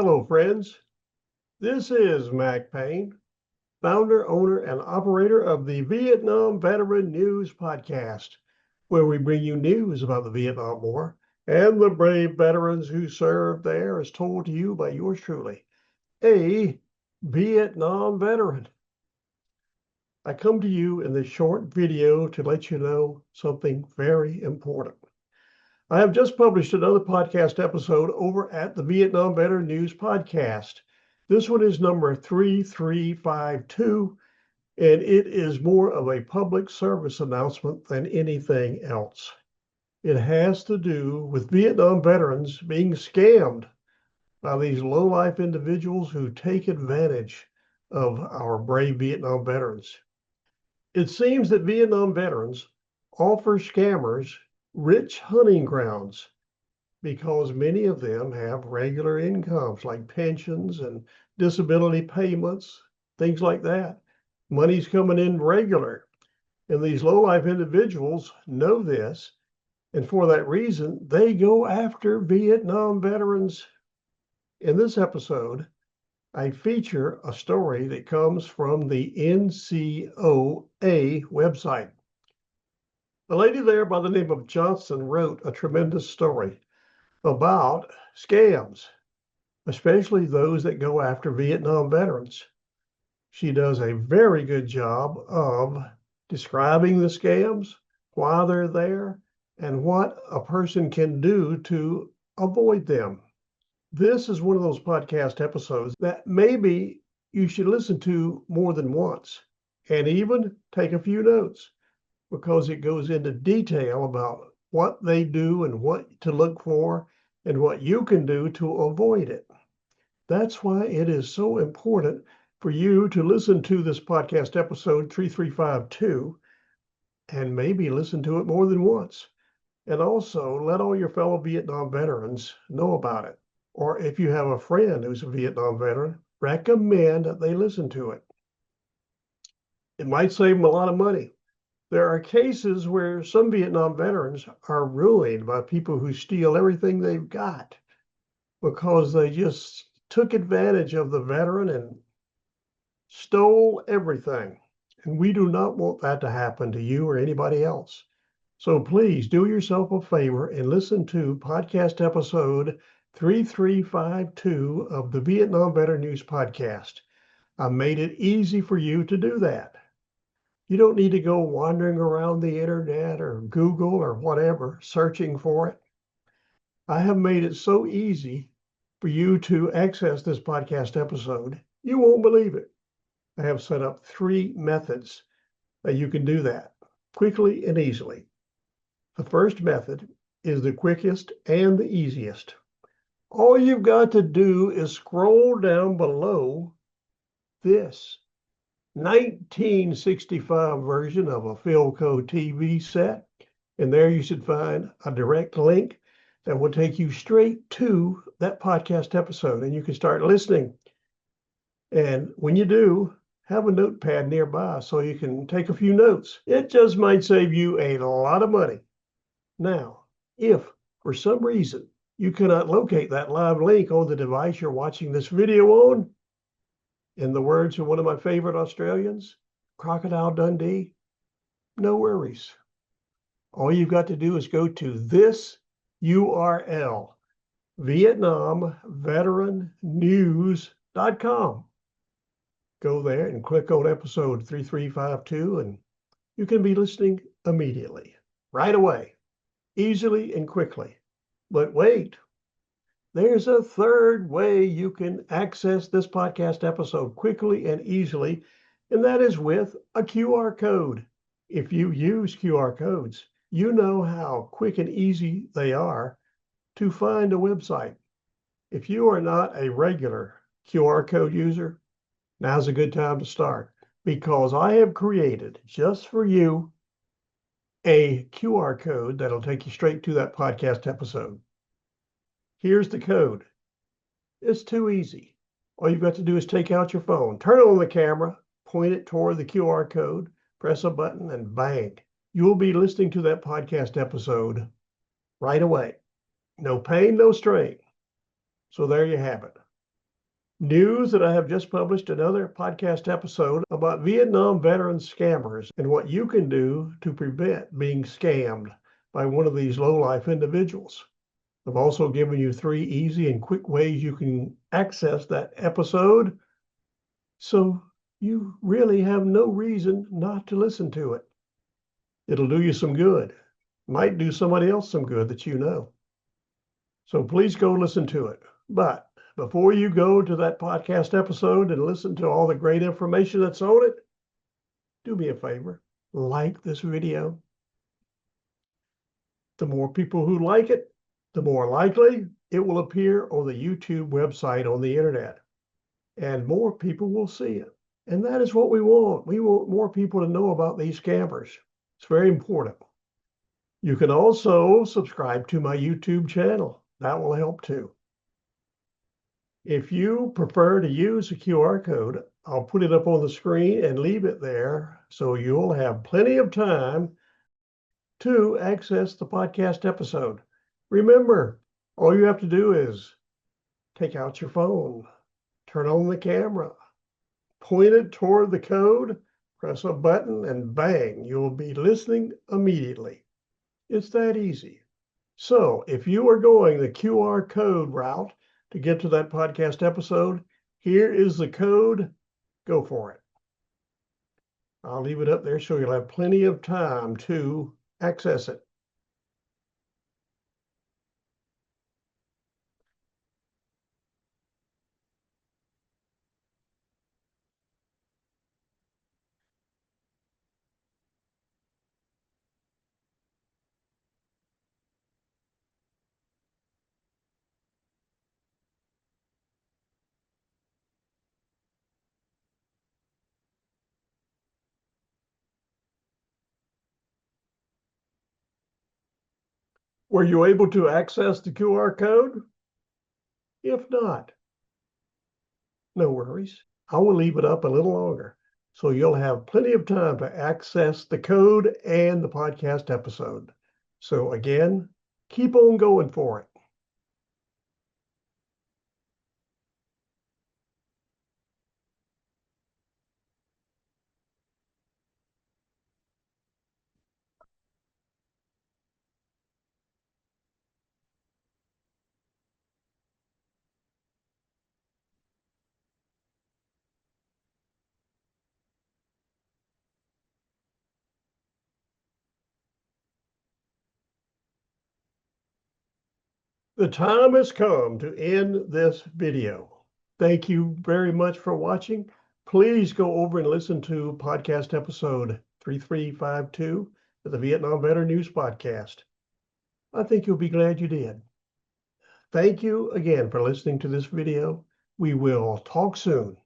Hello, friends. This is Mac Payne, founder, owner, and operator of the Vietnam Veteran News Podcast, where we bring you news about the Vietnam War and the brave veterans who served there, as told to you by yours truly, a Vietnam veteran. I come to you in this short video to let you know something very important. I have just published another podcast episode over at the Vietnam Veteran News Podcast. This one is number 3352, and it is more of a public service announcement than anything else. It has to do with Vietnam veterans being scammed by these low-life individuals who take advantage of our brave Vietnam veterans. It seems that Vietnam veterans offer scammers rich hunting grounds because many of them have regular incomes like pensions and disability payments, things like that. Money's coming in regular. And these low-life individuals know this. And for that reason, they go after Vietnam veterans. In this episode, I feature a story that comes from the NCOA website. A lady there by the name of Johnson wrote a tremendous story about scams, especially those that go after Vietnam veterans. She does a very good job of describing the scams, why they're there, and what a person can do to avoid them. This is one of those podcast episodes that maybe you should listen to more than once and even take a few notes, because it goes into detail about what they do and what to look for and what you can do to avoid it. That's why it is so important for you to listen to this podcast episode 3352 and maybe listen to it more than once. And also let all your fellow Vietnam veterans know about it. Or if you have a friend who's a Vietnam veteran, recommend that they listen to it. It might save them a lot of money. There are cases where some Vietnam veterans are ruined by people who steal everything they've got because they just took advantage of the veteran and stole everything. And we do not want that to happen to you or anybody else. So please do yourself a favor and listen to podcast episode 3352 of the Vietnam Veteran News Podcast. I made it easy for you to do that. You don't need to go wandering around the internet or Google or whatever, searching for it. I have made it so easy for you to access this podcast episode, you won't believe it. I have set up 3 methods that you can do that quickly and easily. The first method is the quickest and the easiest. All you've got to do is scroll down below this 1965 version of a Philco TV set, and there you should find a direct link that will take you straight to that podcast episode, and you can start listening. And when you do, have a notepad nearby so you can take a few notes. It just might save you a lot of money. Now, if for some reason you cannot locate that live link on the device you're watching this video on, in the words of one of my favorite Australians, Crocodile Dundee, no worries. All you've got to do is go to this URL, VietnamVeteranNews.com. Go there and click on episode 3352, and you can be listening immediately, right away, easily and quickly. But wait, there's a third way you can access this podcast episode quickly and easily, and that is with a QR code. If you use QR codes, you know how quick and easy they are to find a website. If you are not a regular QR code user, now's a good time to start, because I have created just for you a QR code that'll take you straight to that podcast episode. Here's the code. It's too easy. All you've got to do is take out your phone, turn on the camera, point it toward the QR code, press a button, and bang, you'll be listening to that podcast episode right away. No pain, no strain. So there you have it. News that I have just published another podcast episode about Vietnam veteran scammers and what you can do to prevent being scammed by one of these low-life individuals. I've also given you 3 easy and quick ways you can access that episode, so you really have no reason not to listen to it. It'll do you some good. Might do somebody else some good that you know. So please go listen to it. But before you go to that podcast episode and listen to all the great information that's on it, do me a favor, like this video. The more people who like it, the more likely it will appear on the YouTube website on the internet, and more people will see it. And that is what we want. We want more people to know about these scammers. It's very important. You can also subscribe to my YouTube channel. That will help too. If you prefer to use a QR code, I'll put it up on the screen and leave it there so you'll have plenty of time to access the podcast episode. Remember, all you have to do is take out your phone, turn on the camera, point it toward the code, press a button, and bang, you'll be listening immediately. It's that easy. So if you are going the QR code route to get to that podcast episode, here is the code. Go for it. I'll leave it up there so you'll have plenty of time to access it. Were you able to access the QR code? If not, no worries. I will leave it up a little longer so you'll have plenty of time to access the code and the podcast episode. So again, keep on going for it. The time has come to end this video. Thank you very much for watching. Please go over and listen to podcast episode 3352 of the Vietnam Veteran News Podcast. I think you'll be glad you did. Thank you again for listening to this video. We will talk soon.